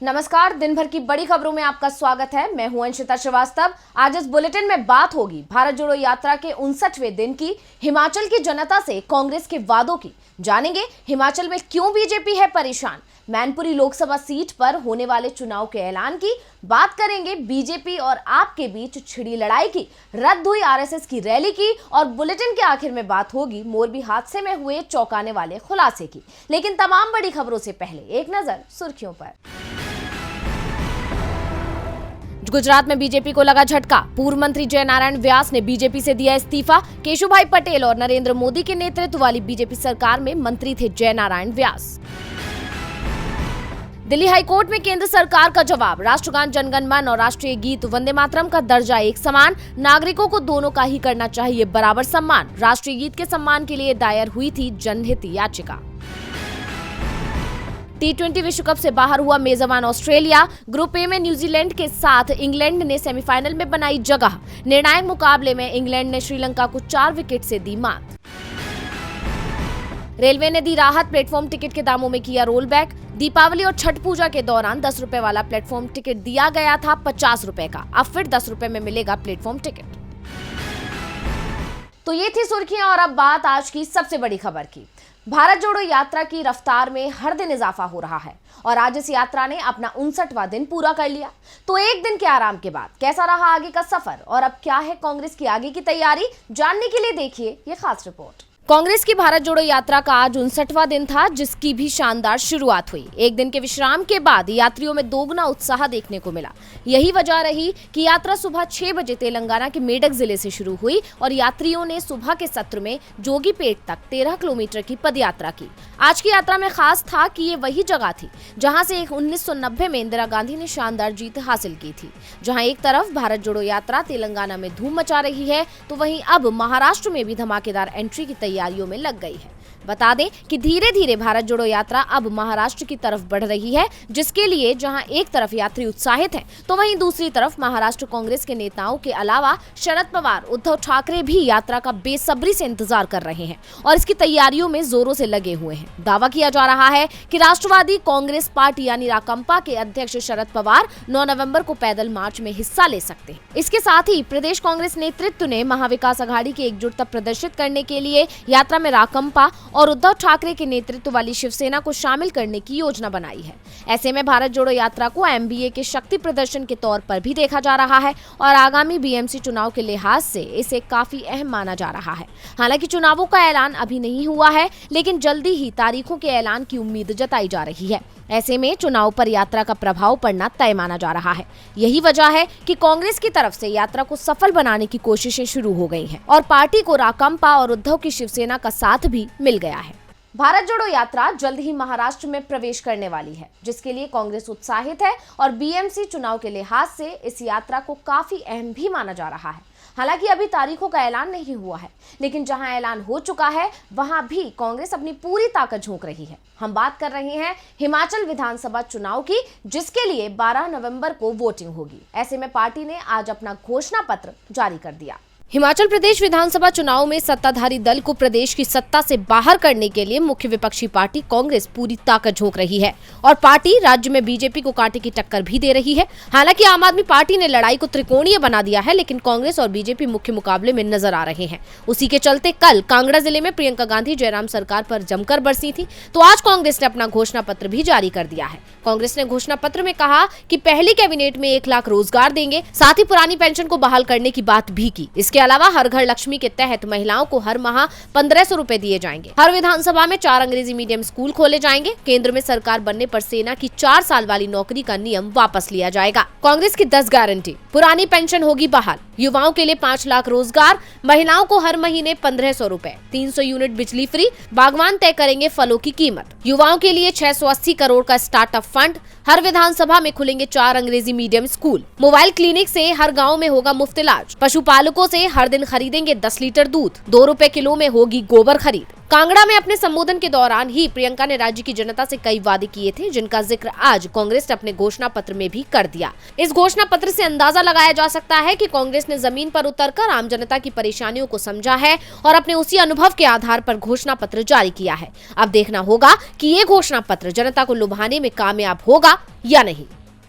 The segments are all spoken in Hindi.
नमस्कार, दिन भर की बड़ी खबरों में आपका स्वागत है। मैं हूं अंशिता श्रीवास्तव। आज इस बुलेटिन में बात होगी भारत जोड़ो यात्रा के 59वें दिन की, हिमाचल की जनता से कांग्रेस के वादों की। जानेंगे हिमाचल में क्यों बीजेपी है परेशान, मैनपुरी लोकसभा सीट पर होने वाले चुनाव के ऐलान की। बात करेंगे बीजेपी और आप के बीच छिड़ी लड़ाई की, रद्द हुई आरएसएस की रैली की, और बुलेटिन के आखिर में बात होगी मोरबी हादसे में हुए चौंकाने वाले खुलासे की। लेकिन तमाम बड़ी खबरों से पहले एक नजर सुर्खियों पर। गुजरात में बीजेपी को लगा झटका। पूर्व मंत्री जयनारायण व्यास ने बीजेपी से दिया इस्तीफा। केशुभाई पटेल और नरेंद्र मोदी के नेतृत्व वाली बीजेपी सरकार में मंत्री थे जयनारायण व्यास। दिल्ली हाईकोर्ट में केंद्र सरकार का जवाब। राष्ट्रगान जनगण मन और राष्ट्रीय गीत वंदे मातरम का दर्जा एक समान, नागरिकों को दोनों का ही करना चाहिए बराबर सम्मान। राष्ट्रीय गीत के सम्मान के लिए दायर हुई थी जनहित याचिका। T20 विश्व कप से बाहर हुआ मेजबान ऑस्ट्रेलिया। ग्रुप ए में न्यूजीलैंड के साथ इंग्लैंड ने सेमीफाइनल में बनाई जगह। निर्णायक मुकाबले में इंग्लैंड ने श्रीलंका को 4 विकेट से दी मात। रेलवे ने दी राहत, प्लेटफॉर्म टिकट के दामों में किया रोल बैक। दीपावली और छठ पूजा के दौरान 10 रुपए वाला प्लेटफॉर्म टिकट दिया गया था 50 रुपए का, अब फिर 10 रुपए में मिलेगा प्लेटफॉर्म टिकट। तो ये थी सुर्खियां और अब बात आज की सबसे बड़ी खबर की। भारत जोड़ो यात्रा की रफ्तार में हर दिन इजाफा हो रहा है और आज इस यात्रा ने अपना 59वां दिन पूरा कर लिया। तो एक दिन के आराम के बाद कैसा रहा आगे का सफर और अब क्या है कांग्रेस की आगे की तैयारी, जानने के लिए देखिए ये खास रिपोर्ट। कांग्रेस की भारत जोड़ो यात्रा का आज 59वां दिन था, जिसकी भी शानदार शुरुआत हुई। एक दिन के विश्राम के बाद यात्रियों में दोगुना उत्साह देखने को मिला। यही वजह रही कि यात्रा सुबह 6 बजे तेलंगाना के मेडक जिले से शुरू हुई और यात्रियों ने सुबह के सत्र में जोगीपेट तक 13 किलोमीटर की पदयात्रा की। आज की यात्रा में खास था कि ये वही जगह थी जहां से 1990 में इंदिरा गांधी ने शानदार जीत हासिल की थी। जहां एक तरफ भारत जोड़ो यात्रा तेलंगाना में धूम मचा रही है, तो वहीं अब महाराष्ट्र में भी धमाकेदार एंट्री की तैयारियों में लग गई है। बता दें कि धीरे धीरे भारत जोड़ो यात्रा अब महाराष्ट्र की तरफ बढ़ रही है, जिसके लिए जहां एक तरफ यात्री उत्साहित हैं, तो वहीं दूसरी तरफ महाराष्ट्र कांग्रेस के नेताओं के अलावा शरद पवार, उद्धव ठाकरे भी यात्रा का बेसब्री से इंतजार कर रहे हैं और इसकी तैयारियों में जोरों से लगे हुए हैं। दावा किया जा रहा है कि राष्ट्रवादी कांग्रेस पार्टी यानी राकंपा के अध्यक्ष शरद पवार 9 नवंबर को पैदल मार्च में हिस्सा ले सकते हैं। इसके साथ ही प्रदेश कांग्रेस नेतृत्व ने महाविकास अघाड़ी की एकजुटता प्रदर्शित करने के लिए यात्रा में राकंपा और उद्धव ठाकरे के नेतृत्व वाली शिवसेना को शामिल करने की योजना बनाई है। ऐसे में भारत जोड़ो यात्रा को एमबीए के शक्ति प्रदर्शन के तौर पर भी देखा जा रहा है और आगामी बीएमसी चुनाव के लिहाज से इसे काफी अहम माना जा रहा है। हालांकि चुनावों का ऐलान अभी नहीं हुआ है, लेकिन जल्दी ही तारीखों के ऐलान की उम्मीद जताई जा रही है। ऐसे में चुनाव पर यात्रा का प्रभाव पड़ना तय माना जा रहा है। यही वजह है कि कांग्रेस की तरफ से यात्रा को सफल बनाने की कोशिशें शुरू हो गई हैं और पार्टी को राकंपा और उद्धव की शिवसेना का साथ भी मिल गया है। भारत जोड़ो यात्रा जल्द ही महाराष्ट्र में प्रवेश करने वाली है, जिसके लिए कांग्रेस उत्साहित है और बीएमसी चुनाव के लिहाज से इस यात्रा को काफी अहम भी माना जा रहा है। हालांकि अभी तारीखों का ऐलान नहीं हुआ है, लेकिन जहां ऐलान हो चुका है वहां भी कांग्रेस अपनी पूरी ताकत झोंक रही है। हम बात कर रहे हैं हिमाचल विधानसभा चुनाव की, जिसके लिए 12 नवंबर को वोटिंग होगी। ऐसे में पार्टी ने आज अपना घोषणा पत्र जारी कर दिया। हिमाचल प्रदेश विधानसभा चुनाव में सत्ताधारी दल को प्रदेश की सत्ता से बाहर करने के लिए मुख्य विपक्षी पार्टी कांग्रेस पूरी ताकत झोंक रही है और पार्टी राज्य में बीजेपी को कांटे की टक्कर भी दे रही है। हालांकि आम आदमी पार्टी ने लड़ाई को त्रिकोणीय बना दिया है, लेकिन कांग्रेस और बीजेपी मुख्य मुकाबले में नजर आ रहे हैं। उसी के चलते कल कांगड़ा जिले में प्रियंका गांधी जयराम सरकार पर जमकर बरसी थी, तो आज कांग्रेस ने अपना घोषणा पत्र भी जारी कर दिया है। कांग्रेस ने घोषणा पत्र में कहा कि पहली कैबिनेट में 1 लाख रोजगार देंगे, साथ ही पुरानी पेंशन को बहाल करने की बात भी की। इसके अलावा हर घर लक्ष्मी के तहत महिलाओं को हर माह 1500 रुपए दिए जाएंगे। हर विधानसभा में 4 अंग्रेजी मीडियम स्कूल खोले जाएंगे। केंद्र में सरकार बनने पर सेना की 4 साल वाली नौकरी का नियम वापस लिया जाएगा। कांग्रेस की 10 गारंटी, पुरानी पेंशन होगी बहाल, युवाओं के लिए 5 लाख रोजगार, महिलाओं को हर महीने 1500 रुपए, 300 यूनिट बिजली फ्री, बागवान तय करेंगे फलों की कीमत, युवाओं के लिए 680 करोड़ का स्टार्टअप फंड, हर विधानसभा में खुलेंगे 4 अंग्रेजी मीडियम स्कूल, मोबाइल क्लिनिक से हर गांव में होगा मुफ्त इलाज, पशुपालकों से से हर दिन खरीदेंगे 10 लीटर दूध, 2 रुपए किलो में होगी गोबर खरीद। कांगड़ा में अपने संबोधन के दौरान ही प्रियंका ने राज्य की जनता से कई वादे किए थे, जिनका जिक्र आज कांग्रेस ने अपने घोषणा पत्र में भी कर दिया। इस घोषणा पत्र से अंदाजा लगाया जा सकता है कि कांग्रेस ने जमीन पर उतरकर आम जनता की परेशानियों को समझा है और अपने उसी अनुभव के आधार पर घोषणा पत्र जारी किया है। अब देखना होगा कि ये घोषणा पत्र जनता को लुभाने में कामयाब होगा या नहीं।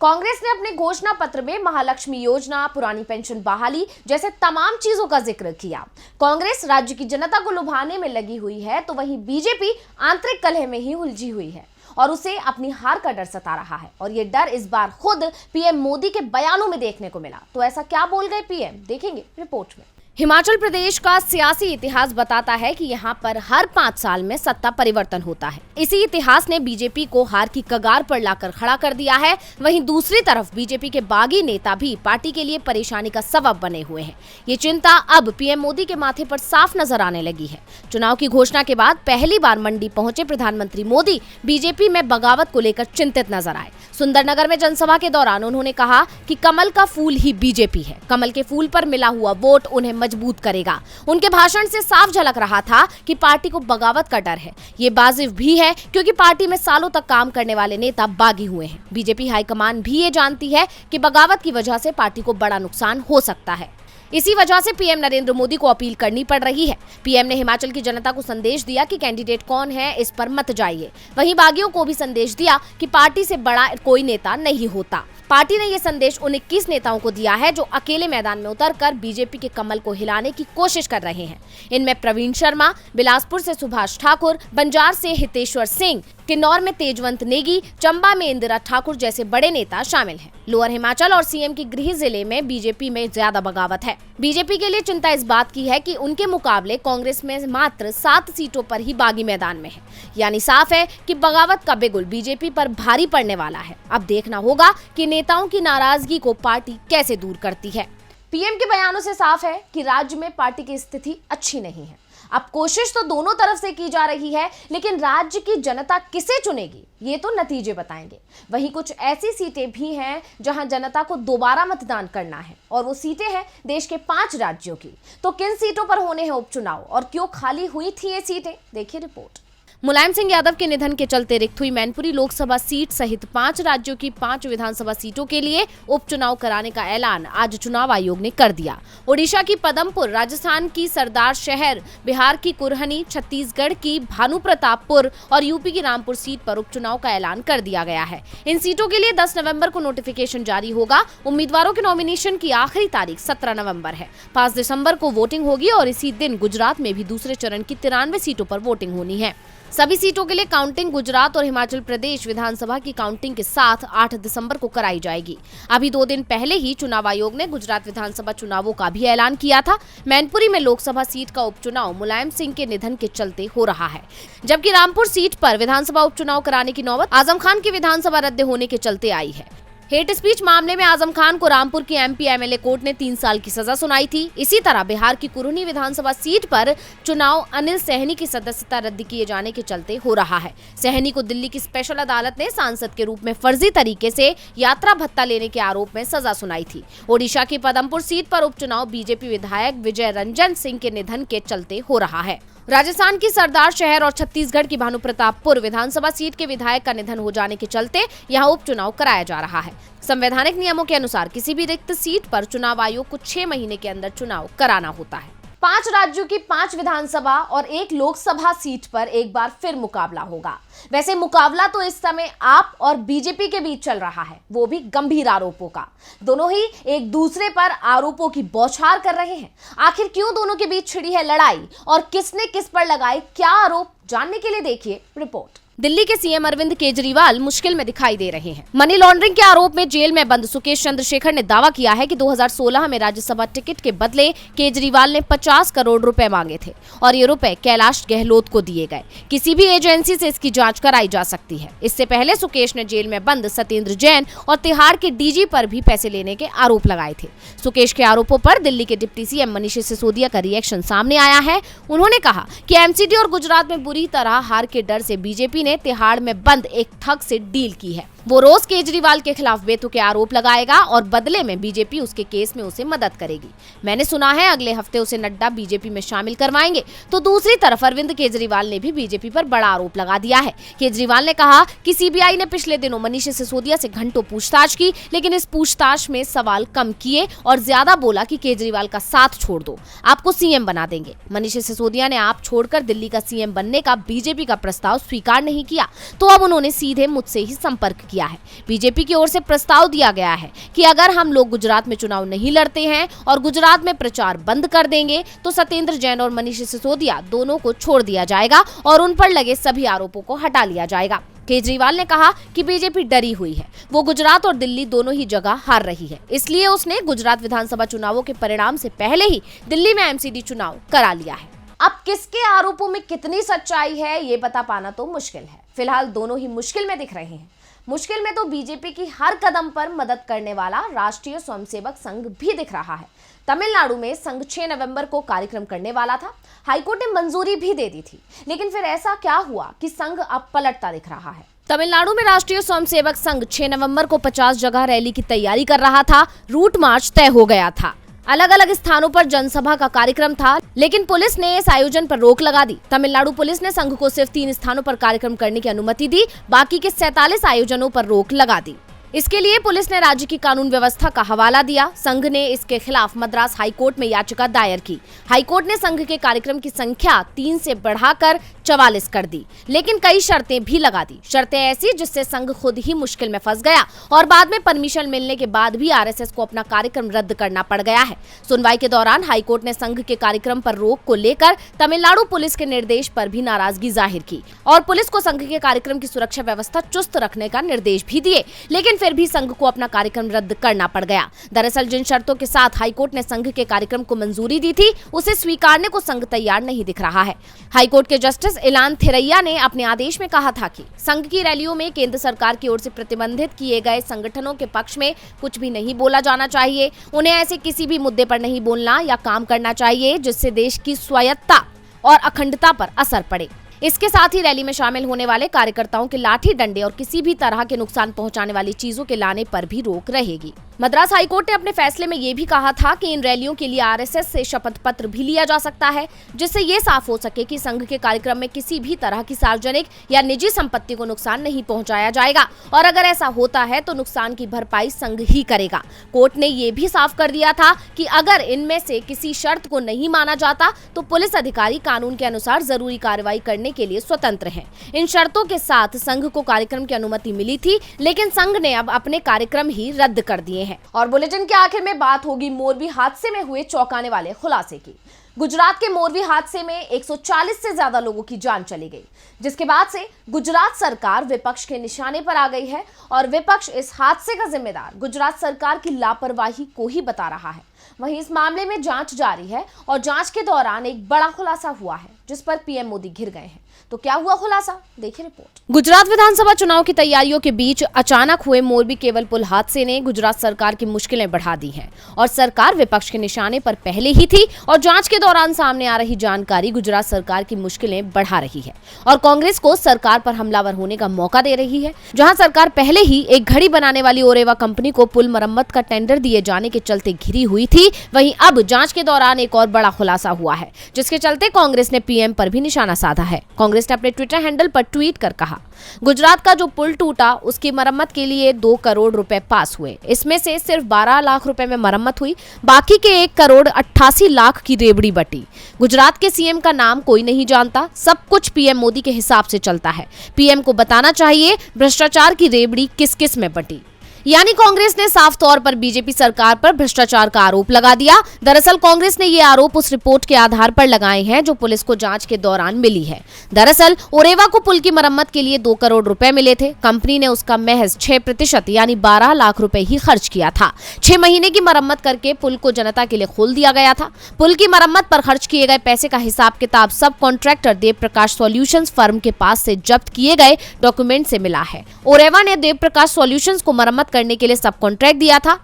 कांग्रेस ने अपने घोषणा पत्र में महालक्ष्मी योजना, पुरानी पेंशन बहाली जैसे तमाम चीजों का जिक्र किया। कांग्रेस राज्य की जनता को लुभाने में लगी हुई है, तो वहीं बीजेपी आंतरिक कलह में ही उलझी हुई है और उसे अपनी हार का डर सता रहा है। और ये डर इस बार खुद पीएम मोदी के बयानों में देखने को मिला। तो ऐसा क्या बोल गए पीएम, देखेंगे रिपोर्ट में। हिमाचल प्रदेश का सियासी इतिहास बताता है कि यहाँ पर हर 5 साल में सत्ता परिवर्तन होता है। इसी इतिहास ने बीजेपी को हार की कगार पर लाकर खड़ा कर दिया है। वहीं दूसरी तरफ बीजेपी के बागी नेता भी पार्टी के लिए परेशानी का सबब बने हुए हैं। ये चिंता अब पीएम मोदी के माथे पर साफ नजर आने लगी है। चुनाव की घोषणा के बाद पहली बार मंडी पहुंचे प्रधानमंत्री मोदी बीजेपी में बगावत को लेकर चिंतित नजर आए। सुंदरनगर में जनसभा के दौरान उन्होंने कहा कि कमल का फूल ही बीजेपी है, कमल के फूल पर मिला हुआ वोट उन्हें मजबूत करेगा। उनके भाषण से साफ झलक रहा था कि पार्टी को बगावत का डर है। ये वाजिब भी है क्योंकि पार्टी में सालों तक काम करने वाले नेता बागी हुए हैं। बीजेपी हाईकमान भी ये जानती है कि बगावत की वजह से पार्टी को बड़ा नुकसान हो सकता है। इसी वजह से पीएम नरेंद्र मोदी को अपील करनी पड़ रही है। पीएम ने हिमाचल की जनता को संदेश दिया कि कैंडिडेट कौन है इस पर मत जाइए। वहीं बागियों को भी संदेश दिया कि पार्टी से बड़ा कोई नेता नहीं होता। पार्टी ने यह संदेश उन 21 नेताओं को दिया है जो अकेले मैदान में उतरकर बीजेपी के कमल को हिलाने की कोशिश कर रहे हैं। इनमें प्रवीण शर्मा, बिलासपुर से सुभाष ठाकुर, बंजार से हितेश्वर सिंह, किन्नौर में तेजवंत नेगी, चंबा में इंदिरा ठाकुर जैसे बड़े नेता शामिल हैं। लोअर हिमाचल और सीएम की गृह जिले में बीजेपी में ज्यादा बगावत है। बीजेपी के लिए चिंता इस बात की है कि उनके मुकाबले कांग्रेस में मात्र 7 सीटों पर ही बागी मैदान में है। यानी साफ है कि बगावत का बिगुल बीजेपी पर भारी पड़ने वाला है। अब देखना होगा कि नेताओं की नाराजगी को पार्टी कैसे दूर करती है। पीएम के बयानों से साफ है कि राज्य में पार्टी की स्थिति अच्छी नहीं है। अब कोशिश तो दोनों तरफ से की जा रही है, लेकिन राज्य की जनता किसे चुनेगी ये तो नतीजे बताएंगे। वहीं कुछ ऐसी सीटें भी हैं जहां जनता को दोबारा मतदान करना है और वो सीटें हैं देश के 5 राज्यों की। तो किन सीटों पर होने हैं उपचुनाव और क्यों खाली हुई थी ये सीटें, देखिए रिपोर्ट। मुलायम सिंह यादव के निधन के चलते रिक्त हुई मैनपुरी लोकसभा सीट सहित 5 राज्यों की 5 विधानसभा सीटों के लिए उपचुनाव कराने का ऐलान आज चुनाव आयोग ने कर दिया। ओडिशा की पदमपुर, राजस्थान की सरदार शहर, बिहार की कुरहनी, छत्तीसगढ़ की भानुप्रतापपुर और यूपी की रामपुर सीट पर उपचुनाव का ऐलान कर दिया गया है। इन सीटों के लिए 10 नवंबर को नोटिफिकेशन जारी होगा। उम्मीदवारों के नॉमिनेशन की आखिरी तारीख 17 नवंबर है। 5 दिसंबर को वोटिंग होगी और इसी दिन गुजरात में भी दूसरे चरण की 93 सीटों पर वोटिंग होनी है। सभी सीटों के लिए काउंटिंग गुजरात और हिमाचल प्रदेश विधानसभा की काउंटिंग के साथ 8 दिसंबर को कराई जाएगी। अभी 2 दिन पहले ही चुनाव आयोग ने गुजरात विधानसभा चुनावों का भी ऐलान किया था। मैनपुरी में लोकसभा सीट का उपचुनाव मुलायम सिंह के निधन के चलते हो रहा है, जबकि रामपुर सीट पर विधानसभा उपचुनाव कराने की नौबत आजम खान की विधानसभा रद्द होने के चलते आई है। हेट स्पीच मामले में आजम खान को रामपुर की एमपी एमएलए कोर्ट ने 3 साल की सजा सुनाई थी। इसी तरह बिहार की कुरहनी विधानसभा सीट पर चुनाव अनिल सहनी की सदस्यता रद्द किए जाने के चलते हो रहा है। सहनी को दिल्ली की स्पेशल अदालत ने सांसद के रूप में फर्जी तरीके से यात्रा भत्ता लेने के आरोप में सजा सुनाई थी। ओडिशा की पदमपुर सीट पर उपचुनाव बीजेपी विधायक विजय रंजन सिंह के निधन के चलते हो रहा है। राजस्थान की सरदार शहर और छत्तीसगढ़ की भानुप्रतापपुर विधानसभा सीट के विधायक का निधन हो जाने के चलते यहां उपचुनाव कराया जा रहा है। संवैधानिक नियमों के अनुसार किसी भी रिक्त सीट पर चुनाव आयोग को 6 महीने के अंदर चुनाव कराना होता है। 5 राज्यों की 5 विधानसभा और 1 लोकसभा सीट पर एक बार फिर मुकाबला होगा। वैसे मुकाबला तो इस समय आप और बीजेपी के बीच चल रहा है, वो भी गंभीर आरोपों का। दोनों ही एक दूसरे पर आरोपों की बौछार कर रहे हैं। आखिर क्यों दोनों के बीच छिड़ी है लड़ाई और किसने किस पर लगाए क्या आरोप, जानने के लिए देखिए रिपोर्ट। दिल्ली के सीएम अरविंद केजरीवाल मुश्किल में दिखाई दे रहे हैं। मनी लॉन्ड्रिंग के आरोप में जेल में बंद सुकेश चंद्रशेखर ने दावा किया है कि 2016 में राज्यसभा टिकट के बदले केजरीवाल ने 50 करोड़ रुपए मांगे थे और ये रुपए कैलाश गहलोत को दिए गए। किसी भी एजेंसी से इसकी जांच कराई जा सकती है। इससे पहले सुकेश ने जेल में बंद सत्येंद्र जैन और तिहाड़ के डीजी पर भी पैसे लेने के आरोप लगाए थे। सुकेश के आरोपों पर दिल्ली के डिप्टी सीएम मनीष सिसोदिया का रिएक्शन सामने आया है। उन्होंने कहा कि एमसीडी और गुजरात में बुरी तरह हार के डर से बीजेपी ने तिहाड़ में बंद एक ठग से डील की है। वो रोज केजरीवाल के खिलाफ बेतुके आरोप लगाएगा और बदले में बीजेपी उसके केस में उसे मदद करेगी। मैंने सुना है अगले हफ्ते उसे नड्डा बीजेपी में शामिल करवाएंगे। तो दूसरी तरफ अरविंद केजरीवाल ने भी बीजेपी पर बड़ा आरोप लगा दिया है। केजरीवाल ने कहा कि सीबीआई ने पिछले दिनों मनीष सिसोदिया से घंटों पूछताछ की, लेकिन इस पूछताछ में सवाल कम किए और ज्यादा बोला कि केजरीवाल का साथ छोड़ दो, आपको सीएम बना देंगे। मनीष सिसोदिया ने आप छोड़कर दिल्ली का सीएम बनने का बीजेपी का प्रस्ताव स्वीकार नहीं किया, तो अब उन्होंने सीधे मुझसे ही संपर्क किया है। बीजेपी की ओर से प्रस्ताव दिया गया है कि अगर हम लोग गुजरात में चुनाव नहीं लड़ते हैं और गुजरात में प्रचार बंद कर देंगे तो सत्येंद्र जैन और मनीष सिसोदिया दोनों को छोड़ दिया जाएगा और उन पर लगे सभी आरोपों को हटा लिया जाएगा। केजरीवाल ने कहा कि बीजेपी डरी हुई है, वो गुजरात और दिल्ली दोनों ही जगह हार रही है, इसलिए उसने गुजरात विधानसभा चुनावों के परिणाम से पहले ही दिल्ली में एमसीडी चुनाव करा लिया है। अब किसके आरोपों में कितनी सच्चाई है ये बता पाना तो मुश्किल है। फिलहाल दोनों ही मुश्किल में दिख रहे हैं। मुश्किल में तो बीजेपी की हर कदम पर मदद करने वाला राष्ट्रीय स्वयंसेवक संघ भी दिख रहा है। तमिलनाडु में संघ 6 नवंबर को कार्यक्रम करने वाला था। हाईकोर्ट ने मंजूरी भी दे दी थी, लेकिन फिर ऐसा क्या हुआ कि संघ अब पलटता दिख रहा है। तमिलनाडु में राष्ट्रीय स्वयंसेवक संघ 6 नवंबर को 50 जगह रैली की तैयारी कर रहा था। रूट मार्च तय हो गया था। अलग अलग स्थानों पर जनसभा का कार्यक्रम था, लेकिन पुलिस ने इस आयोजन पर रोक लगा दी। तमिलनाडु पुलिस ने संघ को सिर्फ 3 स्थानों पर कार्यक्रम करने की अनुमति दी, बाकी के 47 आयोजनों पर रोक लगा दी। इसके लिए पुलिस ने राज्य की कानून व्यवस्था का हवाला दिया। संघ ने इसके खिलाफ मद्रास हाईकोर्ट में याचिका दायर की। हाईकोर्ट ने संघ के कार्यक्रम की संख्या 3 से बढ़ाकर 44 कर दी, लेकिन कई शर्तें भी लगा दी। शर्तें ऐसी जिससे संघ खुद ही मुश्किल में फंस गया और बाद में परमिशन मिलने के बाद भी आरएसएस को अपना कार्यक्रम रद्द करना पड़ गया है। सुनवाई के दौरान हाईकोर्ट ने संघ के कार्यक्रम पर रोक को लेकर तमिलनाडु पुलिस के निर्देश पर भी नाराजगी जाहिर की और पुलिस को संघ के कार्यक्रम की सुरक्षा व्यवस्था चुस्त रखने का निर्देश भी दिए, लेकिन फिर भी संघ को अपना कार्यक्रम रद्द करना पड़ गया। दरअसल जिन शर्तों के साथ हाईकोर्ट ने संघ के कार्यक्रम को मंजूरी दी थी, उसे स्वीकारने को संघ तैयार नहीं दिख रहा है। हाईकोर्ट के जस्टिस इलान थिरैया ने अपने आदेश में कहा था कि संघ की रैलियों में केंद्र सरकार की ओर से प्रतिबंधित किए गए संगठनों के पक्ष में कुछ भी नहीं बोला जाना चाहिए। उन्हें ऐसे किसी भी मुद्दे पर नहीं बोलना या काम करना चाहिए जिससे देश की स्वायत्तता और अखंडता पर असर पड़े। इसके साथ ही रैली में शामिल होने वाले कार्यकर्ताओं के लाठी डंडे और किसी भी तरह के नुकसान पहुंचाने वाली चीजों के लाने पर भी रोक रहेगी। मद्रास हाईकोर्ट ने अपने फैसले में ये भी कहा था कि इन रैलियों के लिए आरएसएस से शपथ पत्र भी लिया जा सकता है, जिससे ये साफ हो सके कि संघ के कार्यक्रम में किसी भी तरह की सार्वजनिक या निजी संपत्ति को नुकसान नहीं पहुंचाया जाएगा और अगर ऐसा होता है तो नुकसान की भरपाई संघ ही करेगा। कोर्ट ने ये भी साफ कर दिया था कि अगर इनमें से किसी शर्त को नहीं माना जाता तो पुलिस अधिकारी कानून के अनुसार जरूरी कार्रवाई करने के लिए स्वतंत्र हैं। इन शर्तों के साथ संघ को कार्यक्रम की अनुमति मिली थी, लेकिन संघ ने अब अपने कार्यक्रम ही रद्द कर दिए हैं। और बुलेटिन के आखिर में बात होगी मोरबी हादसे में हुए चौंकाने वाले खुलासे की। गुजरात के मोरबी हादसे में 140 से ज्यादा लोगों की जान चली गई, जिसके बाद से गुजरात सरकार विपक्ष के निशाने पर आ गई है और विपक्ष इस हादसे का जिम्मेदार गुजरात सरकार की लापरवाही को ही बता रहा है। वहीं इस मामले में जांच जारी है और जांच के दौरान एक बड़ा खुलासा हुआ है जिस पर पीएम मोदी घिर गए हैं। तो क्या हुआ खुलासा, देखिए रिपोर्ट। गुजरात विधानसभा चुनाव की तैयारियों के बीच अचानक हुए मोरबी केबल पुल हादसे ने गुजरात सरकार की मुश्किलें बढ़ा दी हैं और सरकार विपक्ष के निशाने पर पहले ही थी और जांच के दौरान सामने आ रही जानकारी गुजरात सरकार की मुश्किलें बढ़ा रही है और कांग्रेस को सरकार पर हमलावर होने का मौका दे रही है। जहां सरकार पहले ही एक घड़ी बनाने वाली ओरेवा कंपनी को पुल मरम्मत का टेंडर दिए जाने के चलते घिरी हुई थी, वहीं अब जांच के दौरान एक और बड़ा खुलासा हुआ है जिसके चलते कांग्रेस ने पीएम पर भी निशाना साधा है। कांग्रेस ने अपने ट्विटर हैंडल पर ट्वीट कर कहा, गुजरात का जो पुल टूटा उसकी मरम्मत के लिए 2 करोड़ रुपए पास हुए, इसमें से सिर्फ 12 लाख रुपए में मरम्मत हुई, बाकी के 1 करोड़ 88 लाख की रेवड़ी बटी। गुजरात के सीएम का नाम कोई नहीं जानता, सब कुछ पीएम मोदी के हिसाब से चलता है। पीएम को बताना चाहिए भ्रष्टाचार की रेवड़ी किस किस में बटी। यानी कांग्रेस ने साफ तौर पर बीजेपी सरकार पर भ्रष्टाचार का आरोप लगा दिया। दरअसल कांग्रेस ने ये आरोप उस रिपोर्ट के आधार पर लगाए हैं जो पुलिस को जांच के दौरान मिली है। दरअसल ओरेवा को पुल की मरम्मत के लिए 2 करोड़ रुपए मिले थे। कंपनी ने उसका महज 6% यानी 12 लाख रुपए ही खर्च किया था। 6 महीने की मरम्मत करके पुल को जनता के लिए खोल दिया गया था। पुल की मरम्मत पर खर्च किए गए पैसे का हिसाब किताब सब contractor Dev Prakash solutions firm के पास से जब्त किए गए डॉक्यूमेंट से मिला है। ओरेवा ने देव प्रकाश सॉल्यूशंस को मरम्मत करने के लिए सब कॉन्ट्रैक्ट दिया था।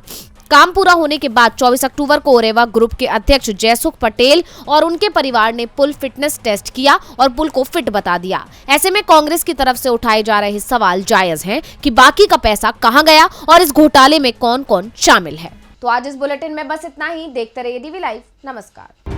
काम पूरा होने के बाद 24 अक्टूबर को ओरेवा ग्रुप के अध्यक्ष जयसुख पटेल और उनके परिवार ने पुल फिटनेस टेस्ट किया और पुल को फिट बता दिया। ऐसे में कांग्रेस की तरफ से उठाए जा रहे सवाल जायज हैं कि बाकी का पैसा कहां गया और इस घोटाले में कौन कौन शामिल है। तो आज इस बुलेटिन में बस इतना ही। देखते रहिए डीवी लाइव। नमस्कार।